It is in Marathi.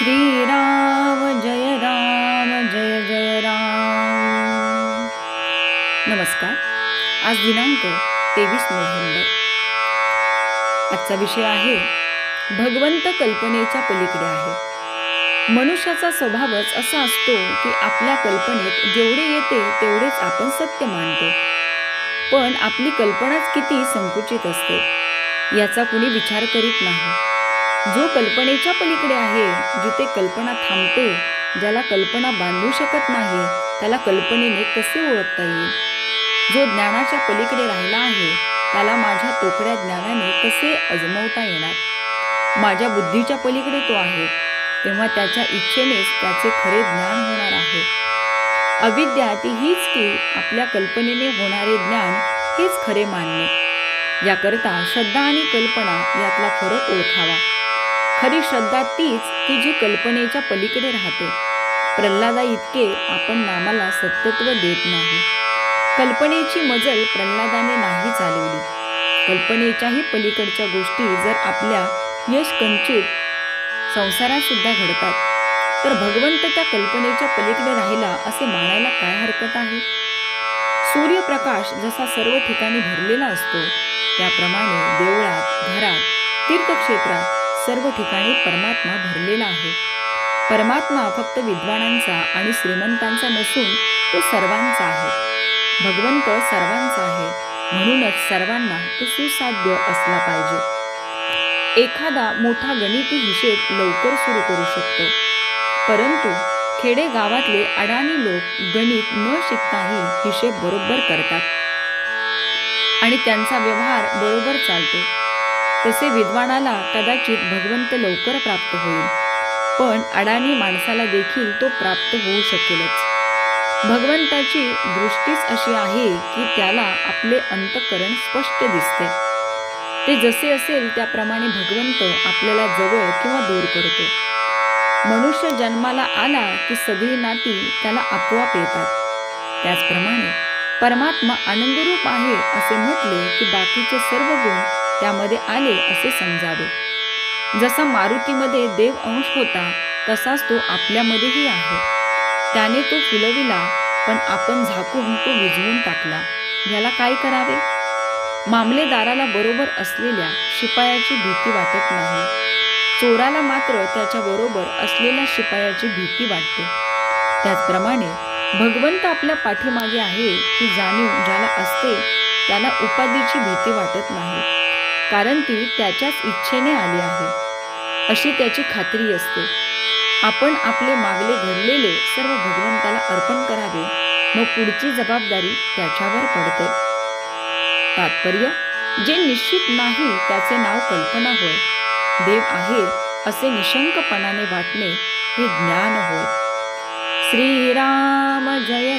श्रीराम जय जय राम। नमस्कार। आज दिनांक 23 नोव्हेंबर। आजचा विषय आहे भगवंत कल्पनेच्या पलीकडे आहे। मनुष्याचा स्वभावच असा असतो की आपल्या कल्पनेत जेवढे येते तेवढेच आपण सत्य मानतो, पण आपली कल्पनाच किती संकुचित असते याचा कुणी विचार करीत नाही। जो कल्पनेच्या पलीकडे आहे, जिथे कल्पना थांबते, ज्याला कल्पना बांधू शकत नाही, त्याला कल्पनेने कसे ओळखता येईल? जो ज्ञानाच्या पलीकडे राहिला आहे, त्याला माझ्या तोकड्या ज्ञानाने कसे अजमवता येणार? माझ्या बुद्धीच्या पलीकडे तो आहे, तेव्हा त्याच्या इच्छेनेच त्याचे खरे ज्ञान होणार आहे। अविद्या ती हीच की आपल्या कल्पनेने होणारे ज्ञान हेच खरे मानणे। याकरता श्रद्धा आणि कल्पना यातला फरक ओळखावा। खरी श्रद्धा तीच की जी कल्पनेच्या पलीकडे राहते। प्रल्हादा इतके आपण नामाला सत्यत्व देत नाही। कल्पनेची मजल प्रल्हादाने नाही चालवली। कल्पनेच्याही पलीकडच्या गोष्टी जर आपल्या यशकंचित संसारात सुद्धा घडतात, तर भगवंत त्या कल्पनेच्या पलीकडे राहिला असे मानायला काय हरकत आहे? सूर्यप्रकाश जसा सर्व ठिकाणी भरलेला असतो, त्याप्रमाणे देवळात, घरात, तीर्थक्षेत्रात सर्व ठिकाणी परमात्मा भरलेला आहे। परमात्मा फक्त विद्वानांचा आणि श्रीमंतांचा नसून तो सर्वांचा आहे। भगवंत सर्वांचा आहे, म्हणूनच सर्वांना तो सुसाध्य असला पाहिजे। एखादा मोठा गणिती हिशेब लवकर सुरू करू शकतो, परंतु खेडे गावातले अडाणी लोक गणित न शिकताही हिशेब बरोबर करतात आणि त्यांचा व्यवहार बरोबर चालतो। तसे विद्वानाला कदाचित भगवंत लवकर प्राप्त होईल, पण अडाणी माणसाला देखील तो प्राप्त होऊ शकेलच। भगवंताची दृष्टीच अशी आहे की त्याला आपले अंतःकरण स्पष्ट दिसते। ते जसे असेल त्याप्रमाणे भगवंत आपल्याला जवळ किंवा दूर करतो। मनुष्य जन्माला आला की सगळी नाती त्याला आपोआप येतात। त्याचप्रमाणे परमात्मा आनंदरूप आहे असे म्हटले की बाकीचे सर्व गुण त्यामध्ये आले असे समजावे। जसा मारुतीमध्ये देव अंश होता, तसाच तो आपल्यामध्येही आहे। त्याने तो फुलविला, पण आपण झाकून तो विझवून टाकला। याला काय करावे? मामलेदाराला बरोबर असलेल्या शिपायाची भीती वाटत नाही, चोराला मात्र त्याच्या बरोबर असलेल्या शिपायाची भीती वाटते। त्याचप्रमाणे भगवंत आपल्या पाठीमागे आहे ही जाणीव ज्याला असते, त्याला उपाधीची भीती वाटत नाही, कारण ती त्याच्याच इच्छेने आली आहे अशी त्याची खात्री असते। आपण आपले मागले घडलेले सर्व भगवंताला अर्पण करावे, मग पुढची जबाबदारी त्याच्यावर पडते। तात्पर्य, जे निश्चित नाही त्याचे नाव कल्पना होय। देव आहे असे निशंकपणाने वाटणे हे ज्ञान होय। श्रीराम जय